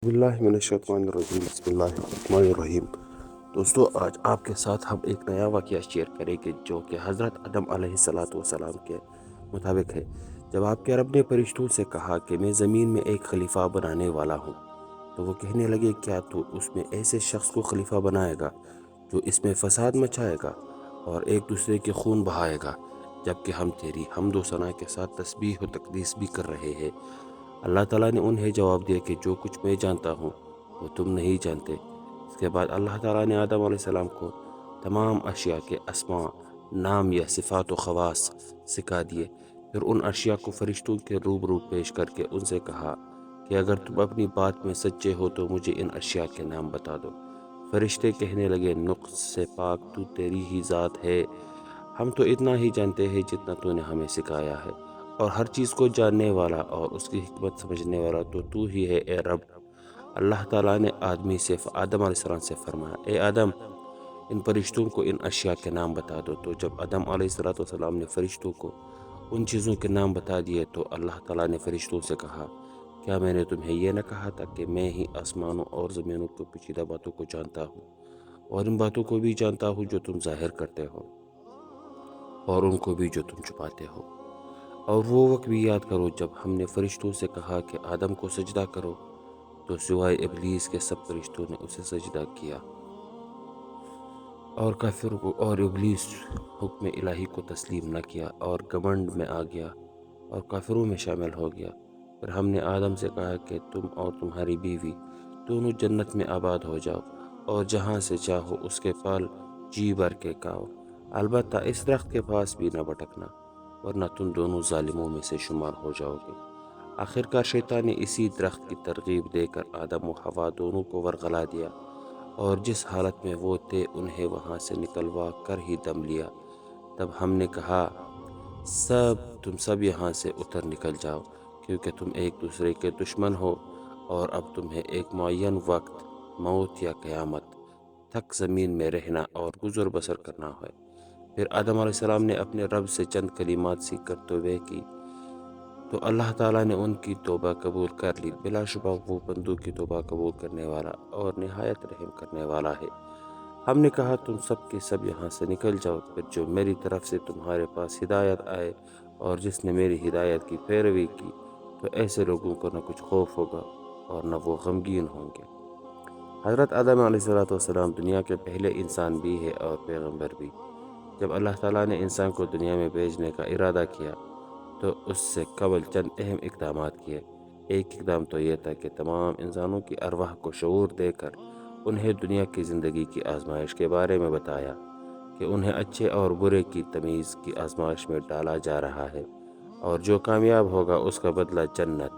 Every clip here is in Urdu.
باللہ من الشیطان الرجیم بسم اللہ الرحمن الرحیم۔ دوستو، آج آپ کے ساتھ ہم ایک نیا واقعہ شیئر کریں گے جو کہ حضرت آدم علیہ السلام کے مطابق ہے۔ جب آپ کے رب نے فرشتوں سے کہا کہ میں زمین میں ایک خلیفہ بنانے والا ہوں، تو وہ کہنے لگے کیا تو اس میں ایسے شخص کو خلیفہ بنائے گا جو اس میں فساد مچائے گا اور ایک دوسرے کے خون بہائے گا، جبکہ ہم تیری حمد و ثنا کے ساتھ تسبیح و تقدیس بھی کر رہے ہیں۔ اللہ تعالیٰ نے انہیں جواب دیا کہ جو کچھ میں جانتا ہوں وہ تم نہیں جانتے۔ اس کے بعد اللہ تعالیٰ نے آدم علیہ السلام کو تمام اشیاء کے اسماء، نام یا صفات و خواص سکھا دیے۔ پھر ان اشیاء کو فرشتوں کے روبرو پیش کر کے ان سے کہا کہ اگر تم اپنی بات میں سچے ہو تو مجھے ان اشیاء کے نام بتا دو۔ فرشتے کہنے لگے نقص سے پاک تو تیری ہی ذات ہے، ہم تو اتنا ہی جانتے ہیں جتنا تو نے ہمیں سکھایا ہے، اور ہر چیز کو جاننے والا اور اس کی حکمت سمجھنے والا تو ہی ہے اے رب۔ اللہ تعالیٰ نے آدم علیہ السلام سے فرمایا اے آدم، ان فرشتوں کو ان اشیاء کے نام بتا دو۔ تو جب آدم علیہ السلام نے فرشتوں کو ان چیزوں کے نام بتا دیے تو اللہ تعالیٰ نے فرشتوں سے کہا کیا میں نے تمہیں یہ نہ کہا تھا کہ میں ہی آسمانوں اور زمینوں کو پیچیدہ باتوں کو جانتا ہوں، اور ان باتوں کو بھی جانتا ہوں جو تم ظاہر کرتے ہو اور ان کو بھی جو تم چھپاتے ہو۔ اور وہ وقت بھی یاد کرو جب ہم نے فرشتوں سے کہا کہ آدم کو سجدہ کرو، تو سوائے ابلیس کے سب فرشتوں نے اسے سجدہ کیا، اور کافر کو اور ابلیس حکم الہی کو تسلیم نہ کیا اور گھمنڈ میں آ گیا اور کافروں میں شامل ہو گیا۔ پھر ہم نے آدم سے کہا کہ تم اور تمہاری بیوی دونوں جنت میں آباد ہو جاؤ اور جہاں سے چاہو اس کے پھل جی بھر کے کھاؤ، البتہ اس درخت کے پاس بھی نہ بھٹکنا ورنہ تم دونوں ظالموں میں سے شمار ہو جاؤ گے۔ آخرکار شیطان نے اسی درخت کی ترغیب دے کر آدم و حوا دونوں کو ورغلا دیا، اور جس حالت میں وہ تھے انہیں وہاں سے نکلوا کر ہی دم لیا۔ تب ہم نے کہا تم سب یہاں سے اتر نکل جاؤ، کیونکہ تم ایک دوسرے کے دشمن ہو، اور اب تمہیں ایک معین وقت، موت یا قیامت تک زمین میں رہنا اور گزر بسر کرنا ہے۔ پھر آدم علیہ السلام نے اپنے رب سے چند کلمات سیکھ کر توبہ کی تو اللہ تعالیٰ نے ان کی توبہ قبول کر لی۔ بلا شبہ وہ بندوں کی توبہ قبول کرنے والا اور نہایت رحم کرنے والا ہے۔ ہم نے کہا تم سب کے سب یہاں سے نکل جاؤ، پھر جو میری طرف سے تمہارے پاس ہدایت آئے اور جس نے میری ہدایت کی پیروی کی تو ایسے لوگوں کو نہ کچھ خوف ہوگا اور نہ وہ غمگین ہوں گے۔ حضرت آدم علیہ السلام دنیا کے پہلے انسان بھی ہے اور پیغمبر بھی۔ جب اللہ تعالیٰ نے انسان کو دنیا میں بھیجنے کا ارادہ کیا تو اس سے قبل چند اہم اقدامات کیے۔ ایک اقدام تو یہ تھا کہ تمام انسانوں کی ارواح کو شعور دے کر انہیں دنیا کی زندگی کی آزمائش کے بارے میں بتایا کہ انہیں اچھے اور برے کی تمیز کی آزمائش میں ڈالا جا رہا ہے، اور جو کامیاب ہوگا اس کا بدلہ جنت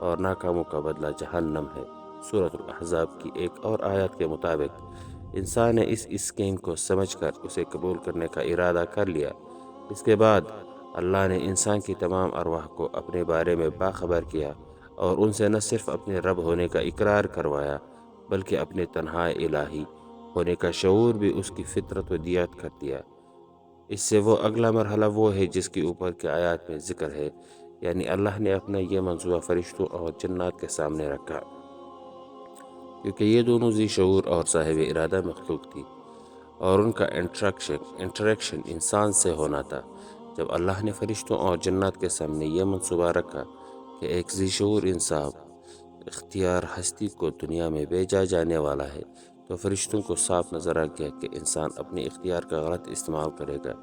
اور ناکاموں کا بدلہ جہنم ہے۔ سورۃ الاحزاب کی ایک اور آیت کے مطابق انسان نے اس اسکیم کو سمجھ کر اسے قبول کرنے کا ارادہ کر لیا۔ اس کے بعد اللہ نے انسان کی تمام ارواح کو اپنے بارے میں باخبر کیا اور ان سے نہ صرف اپنے رب ہونے کا اقرار کروایا بلکہ اپنے تنہا الہی ہونے کا شعور بھی اس کی فطرت و دیات کر دیا۔ اس سے وہ اگلا مرحلہ وہ ہے جس کے اوپر کے آیات میں ذکر ہے، یعنی اللہ نے اپنا یہ منصوبہ فرشتوں اور جنات کے سامنے رکھا، کیونکہ یہ دونوں ذی شعور اور صاحب ارادہ مخلوق تھی اور ان کا انٹریکشن انسان سے ہونا تھا۔ جب اللہ نے فرشتوں اور جنات کے سامنے یہ منصوبہ رکھا کہ ایک ذی شعور انسان اختیار ہستی کو دنیا میں بھیجا جانے والا ہے، تو فرشتوں کو صاف نظر آ گیا کہ انسان اپنے اختیار کا غلط استعمال کرے گا،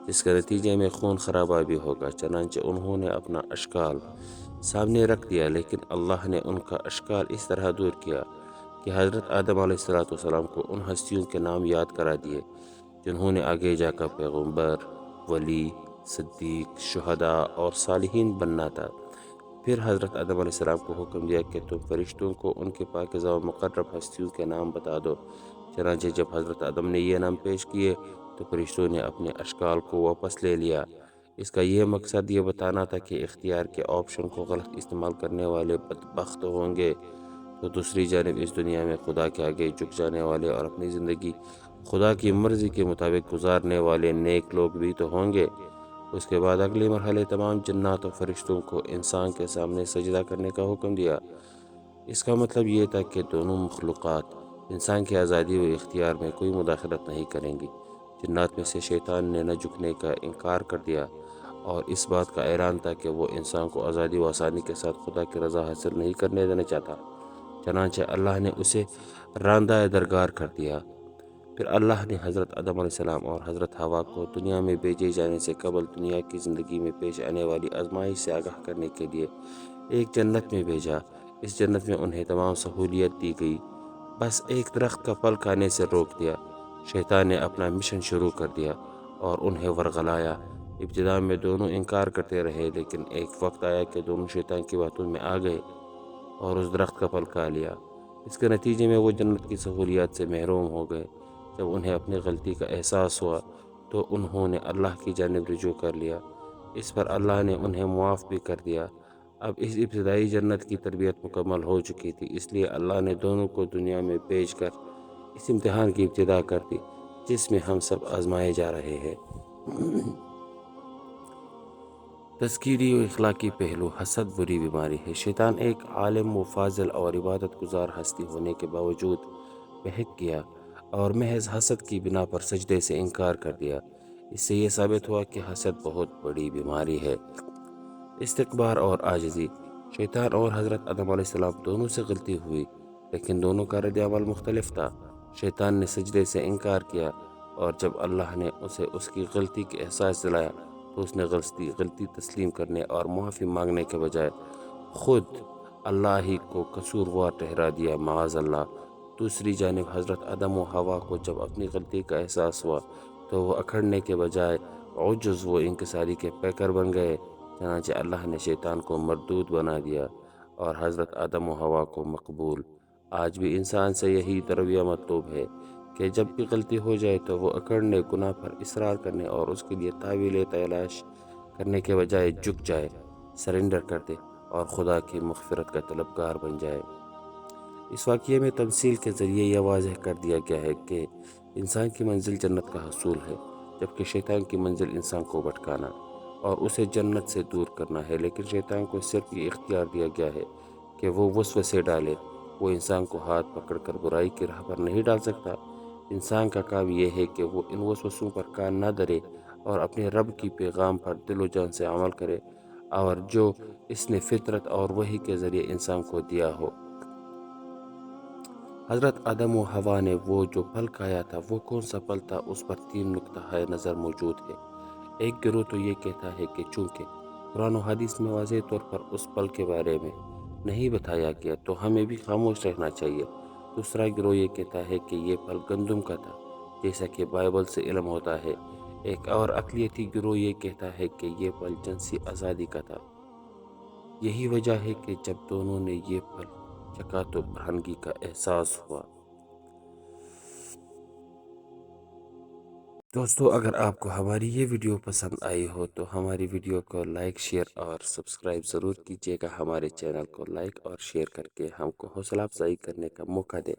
جس کے نتیجے میں خون خرابہ بھی ہوگا۔ چنانچہ انہوں نے اپنا اشکال سامنے رکھ دیا، لیکن اللہ نے ان کا اشکال اس طرح دور کیا کہ حضرت آدم علیہ السلام کو ان ہستیوں کے نام یاد کرا دیے جنہوں نے آگے جا کر پیغمبر، ولی، صدیق، شہداء اور صالحین بننا تھا۔ پھر حضرت آدم علیہ السلام کو حکم دیا کہ تم فرشتوں کو ان کے پاکیزہ و مقرب ہستیوں کے نام بتا دو۔ چنانچہ جب حضرت آدم نے یہ نام پیش کیے تو فرشتوں نے اپنے اشکال کو واپس لے لیا۔ اس کا یہ مقصد یہ بتانا تھا کہ اختیار کے آپشن کو غلط استعمال کرنے والے بدبخت ہوں گے، تو دوسری جانب اس دنیا میں خدا کے آگے جھک جانے والے اور اپنی زندگی خدا کی مرضی کے مطابق گزارنے والے نیک لوگ بھی تو ہوں گے۔ اس کے بعد اگلے مرحلے تمام جنات و فرشتوں کو انسان کے سامنے سجدہ کرنے کا حکم دیا۔ اس کا مطلب یہ تھا کہ دونوں مخلوقات انسان کی آزادی و اختیار میں کوئی مداخلت نہیں کریں گی۔ جنات میں سے شیطان نے نہ جھکنے کا انکار کر دیا اور اس بات کا اعلان تھا کہ وہ انسان کو آزادی و آسانی کے ساتھ خدا کی رضا حاصل نہیں کرنے دینا چاہتا۔ چنانچہ اللہ نے اسے راندہ درگار کر دیا۔ پھر اللہ نے حضرت آدم علیہ السلام اور حضرت حوا کو دنیا میں بھیجے جانے سے قبل دنیا کی زندگی میں پیش آنے والی آزمائش سے آگاہ کرنے کے لیے ایک جنت میں بھیجا۔ اس جنت میں انہیں تمام سہولیت دی گئی، بس ایک درخت کا پھل کھانے سے روک دیا۔ شیطان نے اپنا مشن شروع کر دیا اور انہیں ورغلایا۔ ابتدا میں دونوں انکار کرتے رہے، لیکن ایک وقت آیا کہ دونوں شیطان کی باتوں میں آ گئے اور اس درخت کا پھل کھا لیا۔ اس کے نتیجے میں وہ جنت کی سہولیات سے محروم ہو گئے۔ جب انہیں اپنی غلطی کا احساس ہوا تو انہوں نے اللہ کی جانب رجوع کر لیا۔ اس پر اللہ نے انہیں معاف بھی کر دیا۔ اب اس ابتدائی جنت کی تربیت مکمل ہو چکی تھی، اس لیے اللہ نے دونوں کو دنیا میں بھیج کر اس امتحان کی ابتدا کر دی جس میں ہم سب آزمائے جا رہے ہیں۔ تذکیری و اخلاقی پہلو۔ حسد بری بیماری ہے۔ شیطان ایک عالم و فاضل اور عبادت گزار ہستی ہونے کے باوجود بہک گیا اور محض حسد کی بنا پر سجدے سے انکار کر دیا۔ اس سے یہ ثابت ہوا کہ حسد بہت بڑی بیماری ہے۔ استکبار اور عاجزی۔ شیطان اور حضرت آدم علیہ السلام دونوں سے غلطی ہوئی، لیکن دونوں کا رد عمل مختلف تھا۔ شیطان نے سجدے سے انکار کیا اور جب اللہ نے اسے اس کی غلطی کے احساس دلایا تو اس نے غلطی تسلیم کرنے اور معافی مانگنے کے بجائے خود اللہ ہی کو قصوروار ٹھہرا دیا، معاذ اللہ۔ دوسری جانب حضرت آدم و حوا کو جب اپنی غلطی کا احساس ہوا تو وہ اکھڑنے کے بجائے عجز و انکساری کے پیکر بن گئے۔ چنانچہ اللہ نے شیطان کو مردود بنا دیا اور حضرت آدم و حوا کو مقبول۔ آج بھی انسان سے یہی رویہ مطلوب ہے کہ جب بھی غلطی ہو جائے تو وہ اکڑنے، گناہ پر اصرار کرنے اور اس کے لیے تعویلیں تلاش کرنے کے بجائے جھک جائے، سرنڈر کر دے اور خدا کی مغفرت کا طلبگار بن جائے۔ اس واقعے میں تمثیل کے ذریعے یہ واضح کر دیا گیا ہے کہ انسان کی منزل جنت کا حصول ہے، جبکہ شیطان کی منزل انسان کو بھٹکانا اور اسے جنت سے دور کرنا ہے۔ لیکن شیطان کو صرف یہ اختیار دیا گیا ہے کہ وہ وسوسے ڈالے، وہ انسان کو ہاتھ پکڑ کر برائی کی راہ پر نہیں ڈال سکتا۔ انسان کا کام یہ ہے کہ وہ ان وسوسوں پر کان نہ دھرے اور اپنے رب کی پیغام پر دل و جان سے عمل کرے اور جو اس نے فطرت اور وحی کے ذریعے انسان کو دیا ہو۔ حضرت آدم و حوا نے وہ جو پھل کھایا تھا وہ کون سا پھل تھا، اس پر 3 نقطہ نظر موجود ہے۔ ایک گروہ تو یہ کہتا ہے کہ چونکہ قرآن و حدیث میں واضح طور پر اس پھل کے بارے میں نہیں بتایا گیا تو ہمیں بھی خاموش رہنا چاہیے۔ دوسرا گروہ یہ کہتا ہے کہ یہ پھل گندم کا تھا، جیسا کہ بائبل سے علم ہوتا ہے۔ ایک اور اقلیتی گروہ یہ کہتا ہے کہ یہ پھل جنسی آزادی کا تھا۔ یہی وجہ ہے کہ جب دونوں نے یہ پھل چکھا تو برہنگی کا احساس ہوا۔ دوستو، اگر آپ کو ہماری یہ ویڈیو پسند آئی ہو تو ہماری ویڈیو کو لائک، شیئر اور سبسکرائب ضرور کیجیے گا۔ ہمارے چینل کو لائک اور شیئر کر کے ہم کو حوصلہ افزائی کرنے کا موقع دیں۔